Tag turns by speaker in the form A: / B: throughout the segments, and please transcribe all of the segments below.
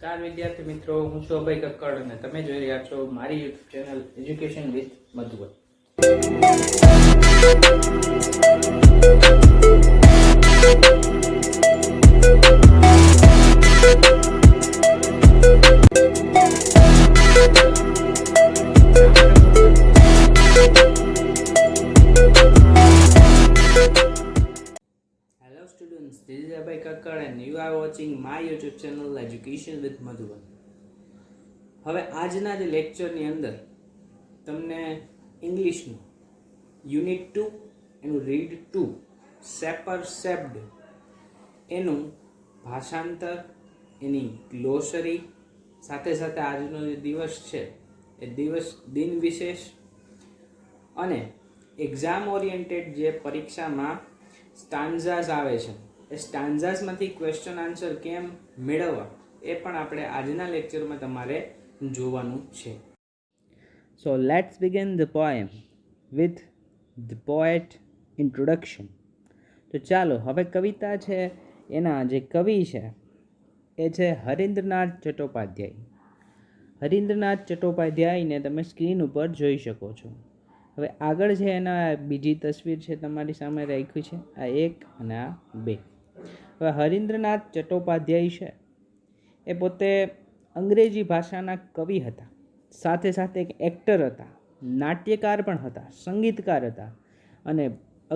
A: નમસ્કાર વિદ્યાર્થી મિત્રો, હું છું અભય કક્કડ અને તમે જોઈ રહ્યા છો મારી YouTube channel education with Madhuvan. Hello students, this is Abhay Kakkad and you are watching my YouTube channel Education with Madhuban. હવે આજના જે લેક્ચરની અંદર તમને ઇંગ્લિશનું યુનિટ 2 એનું રીડ 2 સેપર સેપ્ડ એનું ભાષાંતર, એની ગ્લોસરી, સાથે સાથે આજનો જે દિવસ છે એ દિન વિશેષ અને એક્ઝામ ઓરિએન્ટેડ જે પરીક્ષામાં સ્ટાન્ઝાસ આવે છે એ સ્ટાન્ઝાસમાંથી ક્વેશ્ચન આન્સર કેમ મેળવવા એ પણ આપણે આજના લેક્ચરમાં તમારે જોવાનું છે. So let's begin the poem with the poet introduction. તો ચાલો હવે કવિતા છે, એના જે કવિ છે એ છે હરીન્દ્રનાથ ચટ્ટોપાધ્યાય. હરીન્દ્રનાથ ચટ્ટોપાધ્યાયને તમે સ્ક્રીન ઉપર જોઈ શકો છો. હવે આગળ છે એના બીજી તસવીર છે તમારી સામે રાખી છે, આ એક અને આ બે. હવે હરીન્દ્રનાથ ચટ્ટોપાધ્યાય છે એ પોતે અંગ્રેજી ભાષાના કવિ હતા, સાથે સાથે એક એક્ટર હતા, નાટ્યકાર પણ હતા, સંગીતકાર હતા અને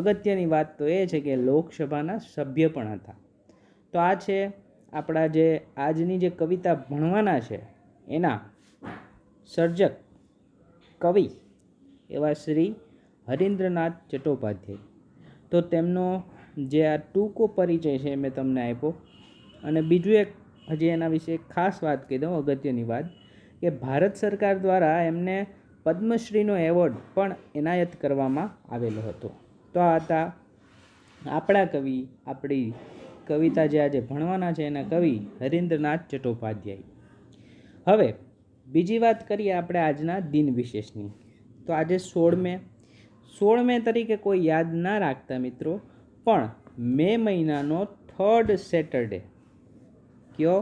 A: અગત્યની વાત તો એ છે કે લોકસભાના સભ્ય પણ હતા. તો આ છે આપણા જે આજની જે કવિતા ભણવાના છે એના સર્જક કવિ એવા શ્રી હરીન્દ્રનાથ ચટ્ટોપાધ્યાય. તો તેમનો જે આ ટૂંકો પરિચય છે મેં તમને આપ્યો. અને બીજું એક હજી એના વિશે ખાસ વાત કહી દઉં, અગત્યની વાત, કે ભારત સરકાર દ્વારા એમને પદ્મશ્રીનો એવોર્ડ પણ એનાયત કરવામાં આવેલો હતો. તો આ હતા આપણા કવિ, આપણી કવિતા જે આજે ભણવાના છે એના કવિ હરીન્દ્રનાથ ચટ્ટોપાધ્યાય. હવે બીજી વાત કરીએ આપણે આજના દિન વિશેષની. તો આજે 16 મે તરીકે કોઈ યાદ ના રાખતા મિત્રો, પણ મે મહિનાનો 3rd સેટરડે, કયો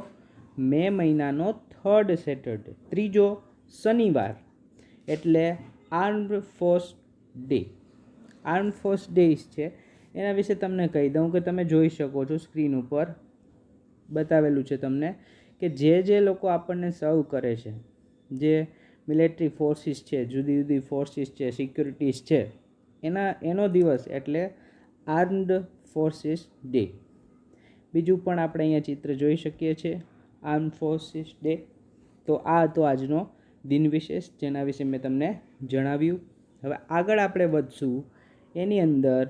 A: મે મહિનાનો 3rd સેટરડે, ત્રીજો શનિવાર, એટલે armed force day. Armed force day છે એના વિશે તમને કહી દઉં કે તમે જોઈ શકો છો સ્ક્રીન ઉપર બતાવેલું છે તમને કે જે લોકો આપણને સર્વ કરે છે, જે મિલિટરી ફોર્સિસ છે, જુદી જુદી ફોર્સિસ છે, સિક્યુરિટીઝ છે, એનો દિવસ એટલે આર્મ્ડ ફોર્સિસ ડે. બીજું પણ આપણે અહીંયા ચિત્ર જોઈ શકીએ છીએ આર્મ્ડ ફોર્સિસ ડે. તો આ હતો આજનો દિન વિશેષ, જેના વિશે મેં તમને જણાવ્યું. હવે આગળ આપણે વધશું, એની અંદર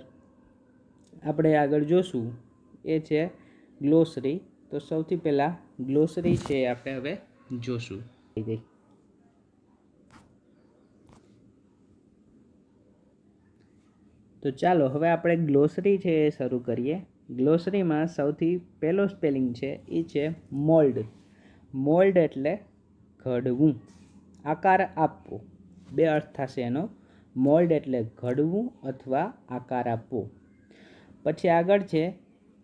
A: આપણે આગળ જોશું એ છે ગ્લોસરી. તો સૌથી પહેલાં ગ્લોસરી છે એ આપણે હવે જોશું. તો ચાલો હવે આપણે ગ્લોસરી છે એ શરૂ કરીએ. ગ્લોસરીમાં સૌથી પહેલો સ્પેલિંગ છે એ છે મોલ્ડ. મોલ્ડ એટલે ઘડવું, આકાર આપવો, બે અર્થ થશે એનો. મોલ્ડ એટલે ઘડવું અથવા આકાર આપવો. પછી આગળ છે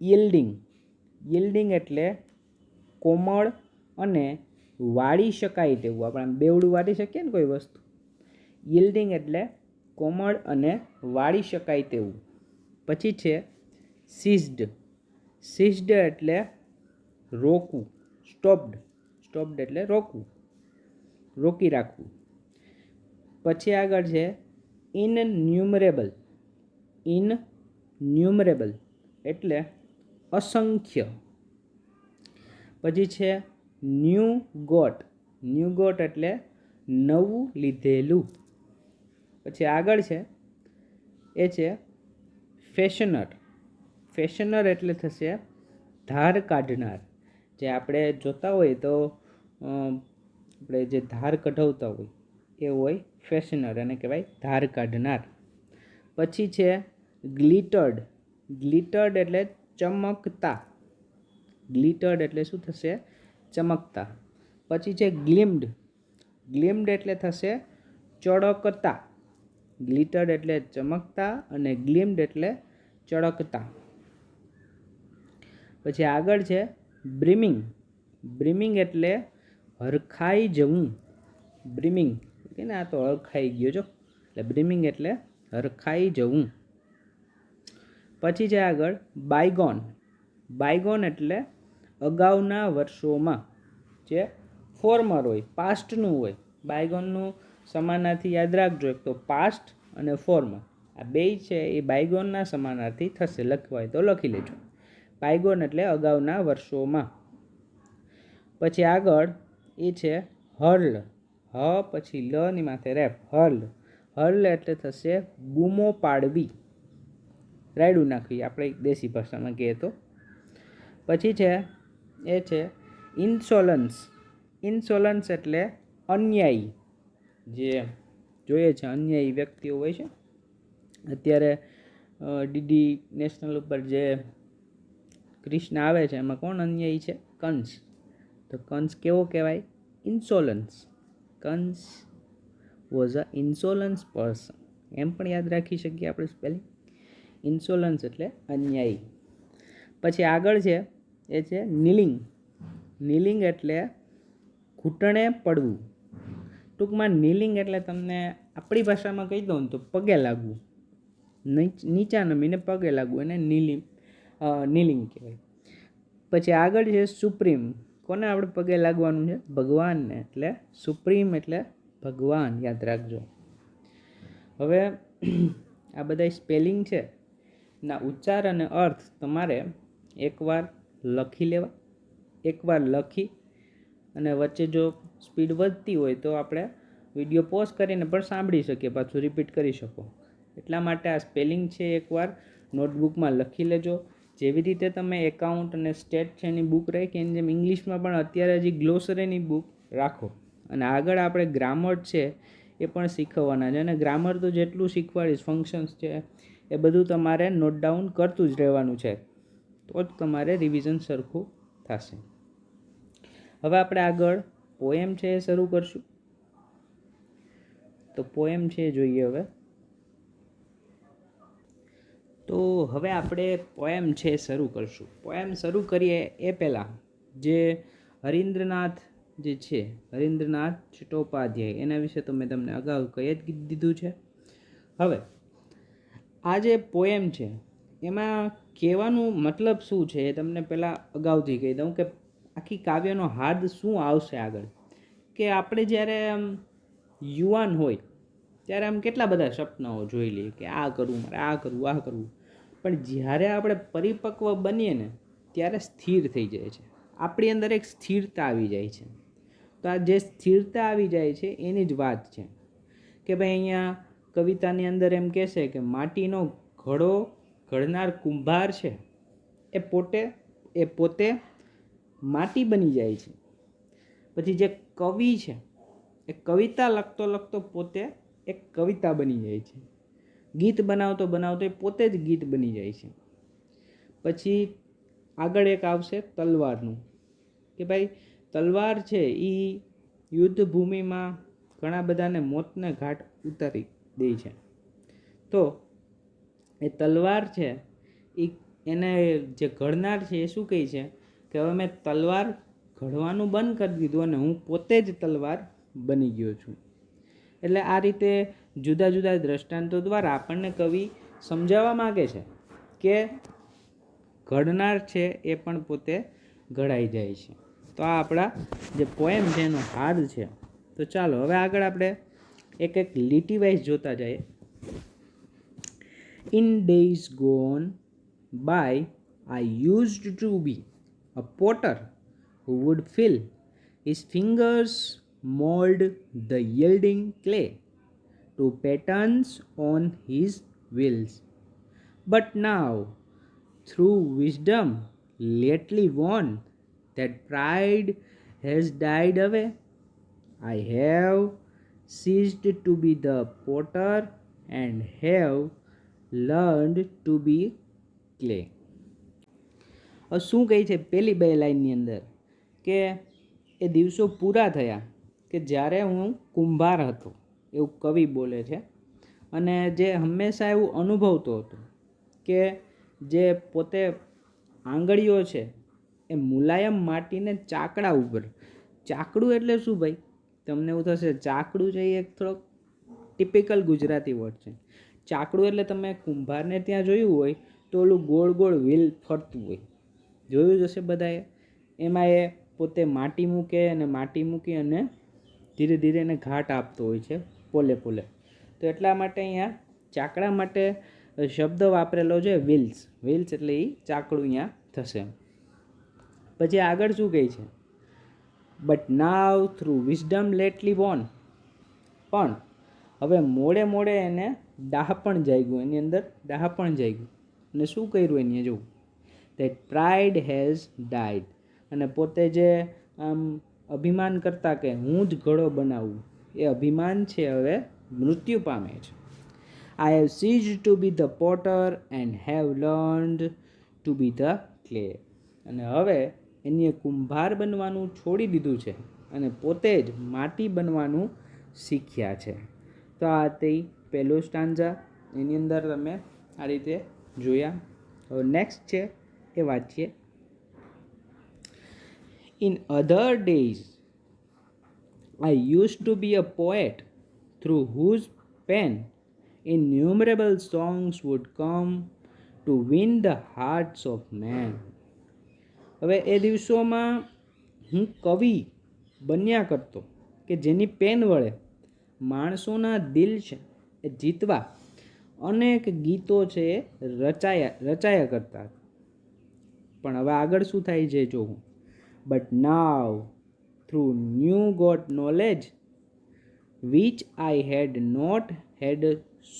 A: યીલ્ડિંગ. યીલ્ડિંગ એટલે કોમળ અને વાળી શકાય તેવું. આપણે બેવડું વાળી શકીએ ને કોઈ વસ્તુ. યીલ્ડિંગ એટલે કોમળ અને વાળી શકાય તેવું. પછી છે સીઝ્ડ. સીઝ્ડ એટલે રોકવું, સ્ટોપ્ડ. સ્ટોપ્ડ એટલે રોકવું, રોકી રાખવું. પછી આગળ છે ઇનન્યુમરેબલ. ઇનન્યુમરેબલ એટલે અસંખ્ય. પછી છે ન્યૂ ગોટ. ન્યૂ ગોટ એટલે નવું લીધેલું. પછી આગળ છે એ છે ફેશનર. ફેશનર એટલે થશે ધાર કાઢનાર. જે આપણે જોતા હોય તો આપણે જે ધાર કઢાવતા હોય એ હોય ફેશનર, એને કહેવાય ધાર કાઢનાર. પછી છે ગ્લિટર્ડ. ગ્લિટર્ડ એટલે ચમકતા. ગ્લિટર્ડ એટલે શું થશે? ચમકતા. પછી છે ગ્લિમ્ડ. ગ્લિમ્ડ એટલે થશે ચળકતા. ગ્લિટર્ડ એટલે ચમકતા અને ગ્લિમ્ડ એટલે ચળકતા. પછી આગળ છે બ્રિમિંગ. બ્રિમિંગ એટલે હરખાઈ જવું. બ્રિમિંગ કે ને આ તો હરખાઈ ગયો જો, એટલે બ્રિમિંગ એટલે હરખાઈ જવું. પછી છે આગળ બાયગોન. બાયગોન એટલે અગાઉના વર્ષોમાં, જે ફોર્મર હોય, પાસ્ટનું હોય. બાયગોનનું સમાનાર્થી યાદ રાખજો, એક તો પાસ્ટ અને ફોર્મર, આ બેય છે એ બાયગોનના સમાનાર્થી થશે. લખવાય તો લખી લેજો. બાયગોન એટલે અગાઉના વર્ષોમાં. પછી આગળ એ છે હર્લ. હ પછી લ ની માથે રેપ, હર્લ. હર્લ એટલે થશે બૂમો પાડવી, રાયડું નાખવી આપણે દેશી ભાષામાં કહીએ તો. પછી છે એ છે ઇન્સોલન્સ. ઇન્સોલન્સ એટલે અન્યાયી. જે જોઈએ છે અન્યાયી વ્યક્તિઓ હોય છે. અત્યારે ડીડી નેશનલ ઉપર જે કૃષ્ણ આવે છે એમાં કોણ અન્યાયી છે? કંસ. તો કંસ કેવો કહેવાય? Insolence. Kansa was a insolence person. એમ પણ યાદ રાખી શકીએ આપણે સ્પેલિંગ. ઇન્સોલન્સ એટલે અન્યાયી. પછી આગળ છે એ છે નીલિંગ. નીલિંગ એટલે ઘૂંટણે પડવું. ટૂંકમાં નીલિંગ એટલે તમને આપણી ભાષામાં કહી દઉં ને તો પગે લાગવું. નીચા નમીને પગે લાગવું, એને નીલિંગ કહેવાય. પછી આગળ છે સુપ્રીમ. કોને આપણે પગે લાગવાનું છે? ભગવાનને. એટલે સુપ્રીમ એટલે ભગવાન, યાદ રાખજો. હવે આ બધા સ્પેલિંગ છે ના ઉચ્ચાર અને અર્થ તમારે એકવાર લખી લેવા. એકવાર લખી અને વચ્ચે જો સ્પીડ વધતી હોય તો આપણે વિડીયો પોઝ કરીને પણ સાંભળી શકીએ, પાછું રિપીટ કરી શકો. એટલા માટે આ સ્પેલિંગ છે એકવાર નોટબુકમાં લખી લેજો. જેવી રીતે તમે એકાઉન્ટ અને સ્ટેટ છે એની બુક રાખી, એની જેમ ઇંગ્લિશમાં પણ અત્યારે હજી ગ્લોસરીની બુક રાખો. અને આગળ આપણે ગ્રામર છે એ પણ શીખવવાના છે. અને ગ્રામર તો જેટલું શીખવાડીશ, ફંક્શન્સ છે એ બધું તમારે નોટ ડાઉન કરતું જ રહેવાનું છે, તો જ તમારે રિવિઝન સરખું થશે. હવે આપણે આગળ પોએમ છે એ શરૂ કરશું. તો પોએમ છે જોઈએ હવે. તો હવે આપણે પોએમ છે શરૂ કરશું. પોએમ શરૂ કરીએ એ પહેલાં જે હરીન્દ્રનાથ જે છે, હરીન્દ્રનાથ ચટ્ટોપાધ્યાય, એના વિશે તો મેં તમને અગાઉ કહી જ દીધું છે. હવે આ જે પોએમ છે એમાં કહેવાનું મતલબ શું છે એ તમને પહેલાં અગાઉથી કહી દઉં કે આખી કાવ્યનો હાર્દ શું આવશે આગળ. કે આપણે જ્યારે આમ યુવાન હોય ત્યારે આમ કેટલા બધા સપનાઓ જોઈ લઈએ કે આ કરવું, મારે આ કરવું, આ કરવું. પણ જ્યારે આપણે પરિપક્વ બનીએ ને ત્યારે સ્થિર થઈ જાય છે. આપણી અંદર એક સ્થિરતા આવી જાય છે. તો આ જે સ્થિરતા આવી જાય છે એની જ વાત છે. કે ભાઈ અહીંયા કવિતાની અંદર એમ કહેશે કે માટીનો ઘડો ઘડનાર કુંભાર છે એ પોતે માટી બની જાય છે. પછી જે કવિ છે એ કવિતા લખતો લખતો પોતે એક કવિતા બની જાય છે. ગીત બનાવતો બનાવતો એ પોતે જ ગીત બની જાય છે. પછી આગળ એક આવશે તલવારનું, કે ભાઈ તલવાર છે એ યુદ્ધ ભૂમિમાં ઘણા બધાને મોતને ઘાટ ઉતારી દે છે. તો એ તલવાર છે એને જે ઘડનાર છે એ શું કહે છે કે હવે મેં તલવાર ઘડવાનું બંધ કરી દીધું અને હું પોતે જ તલવાર બની ગયો છું. એટલે આ રીતે જુદા જુદા દ્રષ્ટાંતો દ્વારા આપણને કવિ સમજાવવા માગે છે કે ઘડનાર છે એ પણ પોતે ઘડાઈ જાય છે. તો આ આપણા જે પોએમ છે એનો હાર્દ છે. તો ચાલો હવે આગળ આપણે એક એક લીટી વાઇઝ જોતા જઈએ. In days gone by, I used to be a potter who would fill his fingers mold the yielding clay to patterns on his wheels. But now, through wisdom lately won, that pride has died away. I have ceased to be the potter and have learned to be clay. હવે શું કહે છે પહેલી બે લાઈનની અંદર કે એ દિવસો પૂરા થયા કે જ્યારે હું કુંભાર હતો, એવું કવિ બોલે છે. અને જે હંમેશા એવું અનુભવતો હતો કે જે પોતે આંગળીઓ છે એ મુલાયમ માટીને ચાકડા ઉપર, ચાકડું એટલે શું ભાઈ? તમને એવું થશે ચાકડું છે એ એક થોડોક ટિપિકલ ગુજરાતી વર્ડ છે. ચાકડું એટલે તમે કુંભારને ત્યાં જોયું હોય તો ઓલું ગોળ ગોળ વ્હીલ ફરતું હોય, જોયું જ હશે બધાએ. એમાં એ પોતે માટી મૂકે અને માટી મૂકી અને ધીરે ધીરે એને ઘાટ આપતો હોય છે પોલે પોલે. તો એટલા માટે અહીંયા ચાકડા માટે શબ્દ વાપરેલો છે વ્હીલ્સ. વ્હીલ્સ એટલે એ ચાકડું અહીંયા થશે. પછી આગળ શું કહે છે? But now through wisdom લેટલી Born. પણ હવે મોડે મોડે એને ડાહપણ જાગ્યું, એની અંદર ડાહપણ જાગ્યું. અને શું કર્યું એને જોવું? That pride has died. અને પોતે જે આમ અભિમાન કરતા કે હું જ ઘડો બનાવું, એ અભિમાન છે હવે મૃત્યુ પામે છે. I have ceased to be the potter and have learned to be the clay. અને હવે એને કુંભાર બનવાનું છોડી દીધું છે અને પોતે જ માટી બનવાનું શીખ્યા છે. તો આ તે પહેલો સ્ટાન્ઝા, એની અંદર તમે આ રીતે જોયા. હવે નેક્સ્ટ છે એ વાંચીએ. In other days I used to be a poet through whose pen innumerable songs would come to win the hearts of men. હવે એ દિવસોમાં હું કવિ બન્યા કરતો કે જેની પેન વડે માણસોના દિલ છે એ જીતવા અનેક ગીતો છે એ રચાયા કરતા. પણ હવે આગળ શું થાય છે જોવું. But now through new got knowledge which I had not had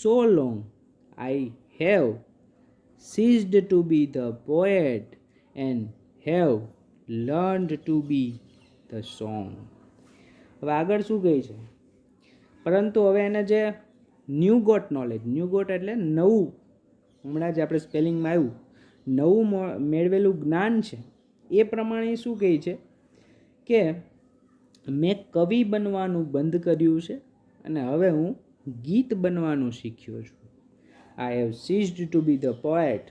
A: so long, I have ceased to be the poet and have learned to be the song. હવે આગળ શું કહે છે? પરંતુ હવે એને જે new got knowledge, new got એટલે નવું, હમણાં જ આપણે સ્પેલિંગમાં આવ્યું, નવું મેળવેલું જ્ઞાન છે, એ પ્રમાણે શું કહે છે કે મેં કવિ બનવાનું બંધ કર્યું છે અને હવે હું ગીત બનવાનું શીખ્યો છું. I have ceased to be the poet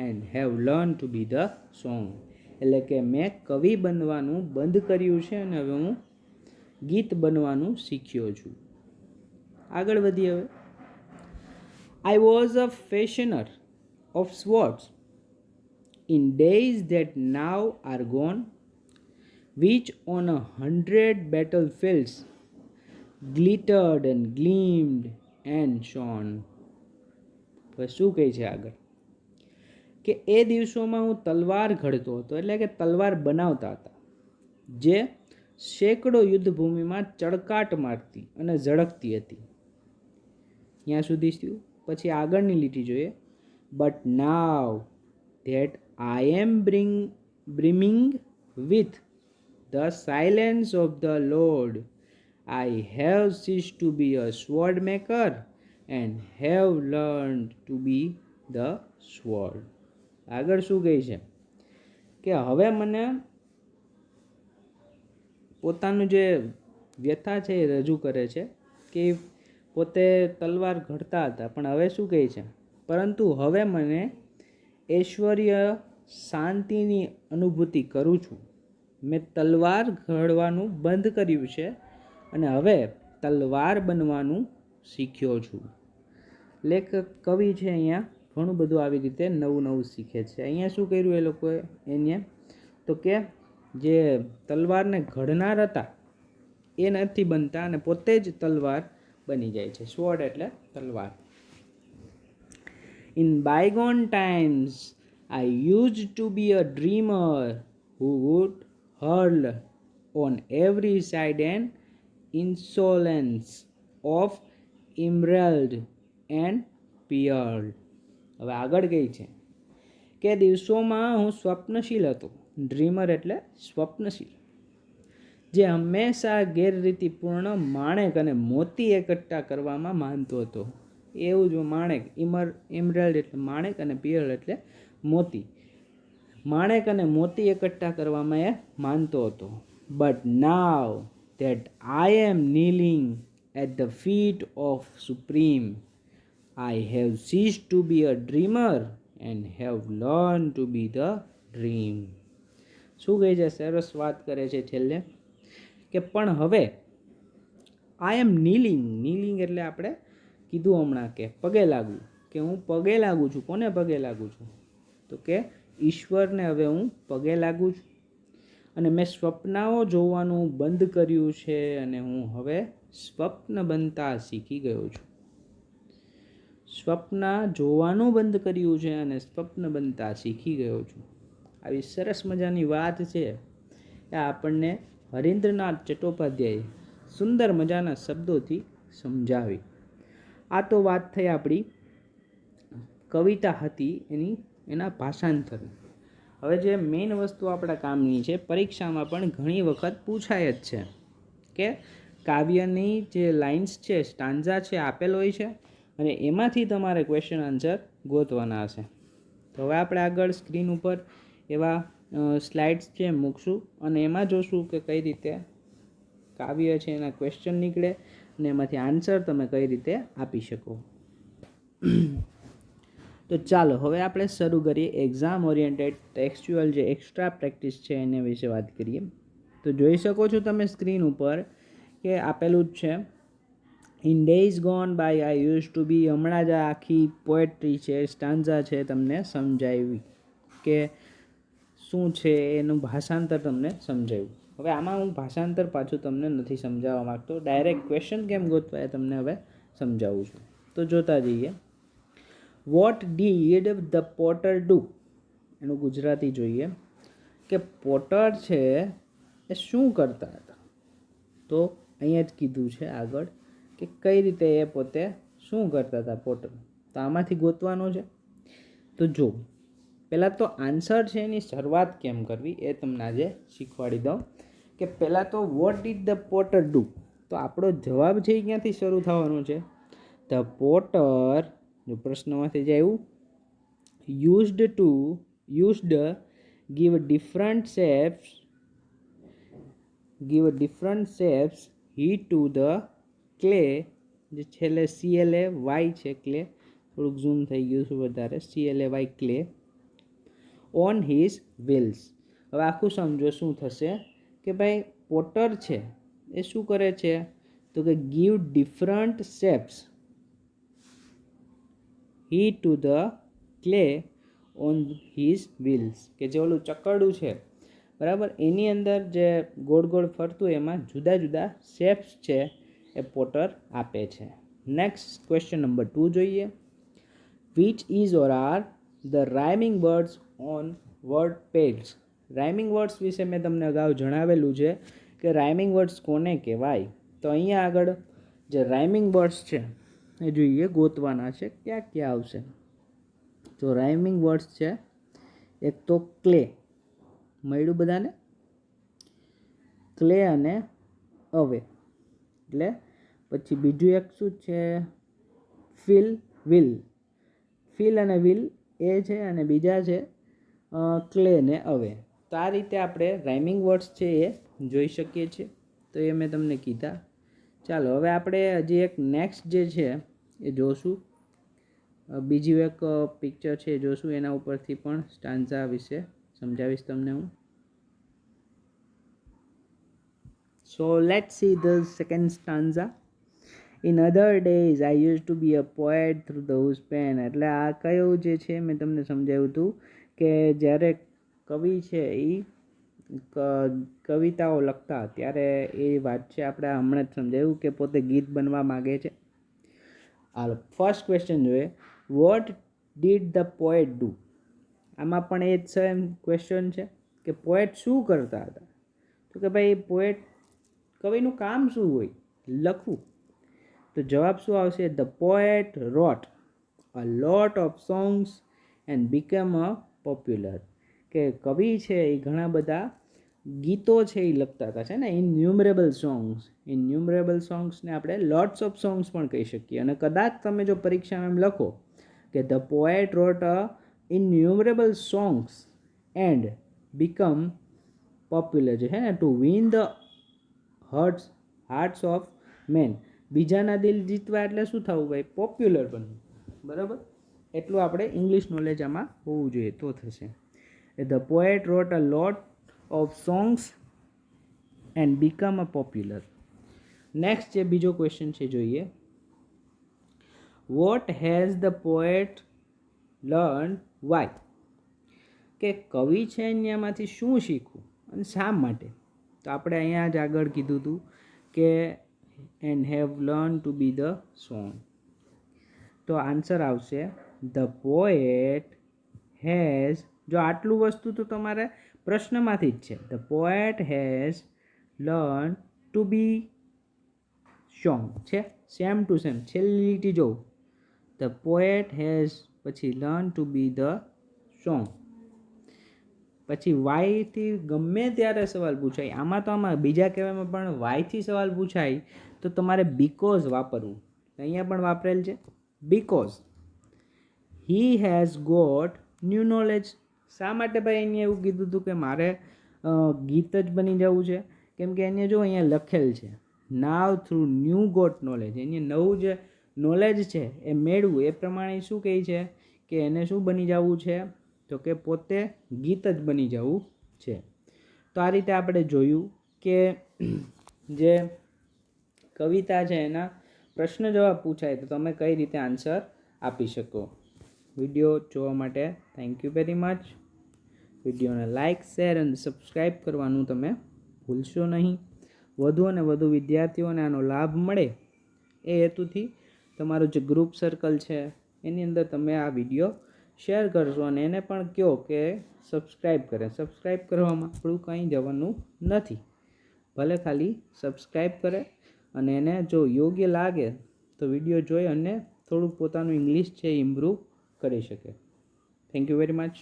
A: and have learned to be the song. એટલે કે મેં કવિ બનવાનું બંધ કર્યું છે અને હવે હું ગીત બનવાનું શીખ્યો છું. આગળ વધીએ હવે. I was a fashioner of swords in days that now are gone, which on 100 battlefields glittered and gleamed and shone. હવે શું કહે છે આગળ? કે એ દિવસોમાં હું તલવાર ઘડતો હતો, એટલે કે તલવાર બનાવતા હતા, જે સેંકડો યુદ્ધભૂમિમાં ચળકાટ મારતી અને ઝળકતી હતી. ત્યાં સુધી થયું. પછી આગળની લીટી જોઈએ. But now that I am brimming with the silence of the Lord, I have ceased to be a sword maker and have learned to be the sword. આગળ શું કહે છે કે હવે મને પોતાનું જે વ્યથા છે એ રજૂ કરે છે કે પોતે તલવાર ઘડતા હતા, પણ હવે શું કહે છે? પરંતુ હવે મને ઐશ્વર્ય શાંતિની અનુભૂતિ કરું છું. મેં તલવાર ઘડવાનું બંધ કર્યું છે અને હવે તલવાર બનવાનું શીખ્યો છું. લેખક કવિ છે અહીંયા ઘણું બધું આવી રીતે નવું નવું શીખે છે. અહીંયા શું કર્યું એ લોકોએ એને? તો કે જે તલવારને ઘડનાર હતા એ નથી બનતા અને પોતે જ તલવાર બની જાય છે. સ્વોર્ડ એટલે તલવાર. In bygone times I used to be a dreamer who would hurl on every side an insolence of emerald and pearl. હવે આગળ કઈ છે કે દિવસોમાં હું સ્વપ્નશીલ હતો. ડ્રીમર એટલે સ્વપ્નશીલ, જે હંમેશા ગેરરીતિપૂર્ણ માણેક અને મોતી એકઠા કરવામાં માનતો હતો. એવું જ માણેક, ઇમરલ્ડ એટલે માણેક અને પિયર એટલે મોતી. માણેક અને મોતી એકઠા કરવામાં એ માનતો હતો. But now that I am kneeling at the feet of Supreme, I have ceased to be a dreamer and have learned to be the dream. શું કહે છે? સરસ વાત કરે છે છેલ્લે કે પણ હવે આઈ એમ નીલિંગ એટલે આપણે કીધું હમણાં કે પગે લાગવું, કે હું પગે લાગુ છું. કોને પગે લાગુ છું? તો કે ઈશ્વરને હવે હું પગે લાગુ છું. અને મેં સ્વપ્નાઓ જોવાનું બંધ કર્યું છે અને હું હવે સ્વપ્ન બનતા શીખી ગયો છું. સ્વપ્ન જોવાનું બંધ કર્યું છે અને સ્વપ્ન બનતા શીખી ગયો છું. આવી સરસ મજાની વાત છે એ આપણને હરીન્દ્રનાથ ચટ્ટોપાધ્યાય સુંદર મજાના શબ્દોથી સમજાવી. આ તો વાત થઈ આપણી કવિતા હતી એના ભાષાંતર. હવે જે મેઇન વસ્તુ આપણા કામની છે, પરીક્ષામાં પણ ઘણી વખત પૂછાય જ છે કે કાવ્યની જે લાઇન્સ છે, સ્ટાન્ઝા છે, આપેલ હોય છે અને એમાંથી તમારે ક્વેશ્ચન આન્સર ગોતવાના હશે. તો હવે આપણે આગળ સ્ક્રીન ઉપર એવા સ્લાઇડ્સ છે મૂકશું અને એમાં જોશું કે કઈ રીતે કાવ્ય છે એના ક્વેશ્ચન નીકળે અને એમાંથી આન્સર તમે કઈ રીતે આપી શકો. તો ચાલો હવે આપણે શરૂ કરીએ એક્ઝામ ઓરિએન્ટેડ ટેક્સ્ચ્યુઅલ જે એક્સ્ટ્રા પ્રેક્ટિસ છે એના વિશે વાત કરીએ. તો જોઈ શકો છો તમે સ્ક્રીન ઉપર કે આપેલું જ છે in days gone by I use to be. હમણાં જ આખી પોએટ્રી છે, સ્ટાન્ઝા છે તમને સમજાવી કે શું છે એનું ભાષાંતર તમને સમજાવ્યું. હવે આમાં હું ભાષાંતર પાછું તમને નથી સમજાવવા માગતો, ડાયરેક્ટ ક્વેશ્ચન કેમ ગોતવા એ તમને હવે સમજાવું છું. તો જોતા જઈએ. What did the Potter do? એનું ગુજરાતી જોઈએ કે પોટર છે એ શું કરતા હતા. તો અહીંયા જ કીધું છે આગળ કે કઈ રીતે એ પોતે શું કરતા હતા પોટર. તો આમાંથી ગોતવાનો છે. તો જો પહેલાં તો આન્સર છે એની શરૂઆત કેમ કરવી એ તમને આજે શીખવાડી દઉં કે પહેલાં તો what did the Potter do. તો આપણો જવાબ છે એ ક્યાંથી શરૂ થવાનો છે? ધ પોટર, જો પ્રશ્નમાંથી જ આવ્યું, used give different shapes he to the clay, જે છેલ્લે CLAY છે ક્લે, થોડુંક ઝૂમ થઈ ગયું છે વધારે, CLAY clay, on his wheels. હવે આખું સમજો શું થશે કે ભાઈ પોટર છે એ શું કરે છે તો કે give different shapes he to the clay on his wheels, કે જે ઓલું ચકરડું છે બરાબર, એની અંદર જે ગોળ ગોળ ફરતું એમાં જુદા જુદા શેપ્સ છે એ પોટર આપે છે. નેક્સ્ટ ક્વેશ્ચન નંબર 2 જોઈએ. Which is or are the rhyming words on word pads? Rhyming words વિશે મેં તમને અગાઉ જણાવેલું છે કે રાઇમિંગ વર્ડ્સ કોને કહેવાય. તો અહીંયા આગળ જે રાઇમિંગ વર્ડ્સ છે એ જોઈએ ગોતવાના છે ક્યાં ક્યાં આવશે. તો રાઇમિંગ વર્ડ્સ છે એક તો ક્લે, મળ્યું બધાને, ક્લે અને અવે, એટલે પછી બીજું એક શું છે વિલ અને વિલ એ છે અને બીજા છે ક્લે ને અવે. તો આ રીતે આપણે રાઇમિંગ વર્ડ્સ છે એ જોઈ શકીએ છીએ. તો એ મેં તમને કીધા. ચાલો હવે આપણે હજી એક નેક્સ્ટ જે છે એ જોશું, બીજી એક પિક્ચર છે જોશું, એના ઉપરથી પણ સ્ટાન્ઝા વિશે સમજાવીશ તમને હું. So let's see the second stanza. In other days I used to be a poet through whose pen. એટલે આ કયું જે છે મેં તમને સમજાવ્યું હતું કે જ્યારે કવિ છે એ કવિતાઓ લખતા ત્યારે એ વાત છે આપણે હમણાં જ સમજાવ્યું કે પોતે ગીત બનવા માગે છે. હાલો ફર્સ્ટ ક્વેશ્ચન જોઈએ. What did the poet do? આમાં પણ એ જ સેમ ક્વેશ્ચન છે કે પોએટ શું કરતા હતા. તો કે ભાઈ પોએટ કવિનું કામ શું હોય? લખવું. તો જવાબ શું આવશે? The poet wrote a lot of songs and become a popular. કે કવિ છે એ ઘણા બધા ગીતો છે એ લખતા હતા છે ને, ઇન્યુમરેબલ સોંગ્સને આપણે લોટ્સ ઓફ સોંગ્સ પણ કહી શકીએ. અને કદાચ તમે જો પરીક્ષામાં એમ લખો કે the poet wrote a innumerable songs and become popular, જે છે ને to win the hearts of men, બીજાના દિલ જીતવા એટલે શું થવું ભાઈ? પોપ્યુલર બનવું. બરાબર, એટલું આપણે ઇંગ્લિશ નોલેજ આમાં હોવું જોઈએ તો થશે. The poet wrote a lot of songs and become a popular. Next જે બીજો ક્વેશ્ચન છે જોઈએ, what has the poet learn why, કે કવિ છે એનામાંથી શું શીખવું અને શા માટે. તો આપણે અહીંયા જ આગળ કીધું હતું કે and have learn to be the song. તો આન્સર આવશે ધ પોએટ હેઝ, જો આટલું વસ્તુ તો તમારે પ્રશ્નમાંથી જ છે. The poet has learn to be song છે, સેમ ટુ સેમ છેલ્લી લીટી જોઉં, ધ પોએટ હેઝ પછી learn to be the song. પછી વાયથી ગમે ત્યારે સવાલ પૂછાય, આમાં તો આમાં બીજા કહેવામાં પણ વાયથી સવાલ પૂછાય તો તમારે બીકોઝ વાપરવું. અહીંયા પણ વાપરેલ છે because. He has got new knowledge. શા માટે ભાઈ અહીંયા એવું કીધું હતું કે મારે ગીત જ બની જવું છે? કેમ કે એને જો અહીંયા લખેલ છે નાવ થ્રુ ન્યૂ ગોટ નોલેજ, એને નવું જે નોલેજ છે એ મેળવું, એ પ્રમાણે શું કહે છે કે એને શું બની જવું છે, તો કે પોતે ગીત જ બની જવું છે. તો આ રીતે આપણે જોયું કે જે કવિતા છે એના પ્રશ્ન જવાબ પૂછાય તો તમે કઈ રીતે આન્સર આપી શકો. વિડીયો જોવા માટે થેન્ક યુ વેરી મચ. વિડીયોને લાઇક, શેર અને સબસ્ક્રાઈબ કરવાનું તમે ભૂલશો નહીં. વધુ અને વધુ વિદ્યાર્થીઓને આનો લાભ મળે એ હેતુથી તમારું જે ગ્રુપ સર્કલ છે એની અંદર તમે આ વિડીયો શેર કરશો અને એને પણ કહો કે સબસ્ક્રાઈબ કરે. સબસ્ક્રાઈબ કરવામાં આપણું કંઈ જવાનું નથી, ભલે ખાલી સબસ્ક્રાઈબ કરે અને એને જો યોગ્ય લાગે તો વિડીયો જોઈ અને થોડુંક પોતાનું ઇંગ્લિશ છે ઇમ્પ્રૂવ કરી શકે. Thank you very much.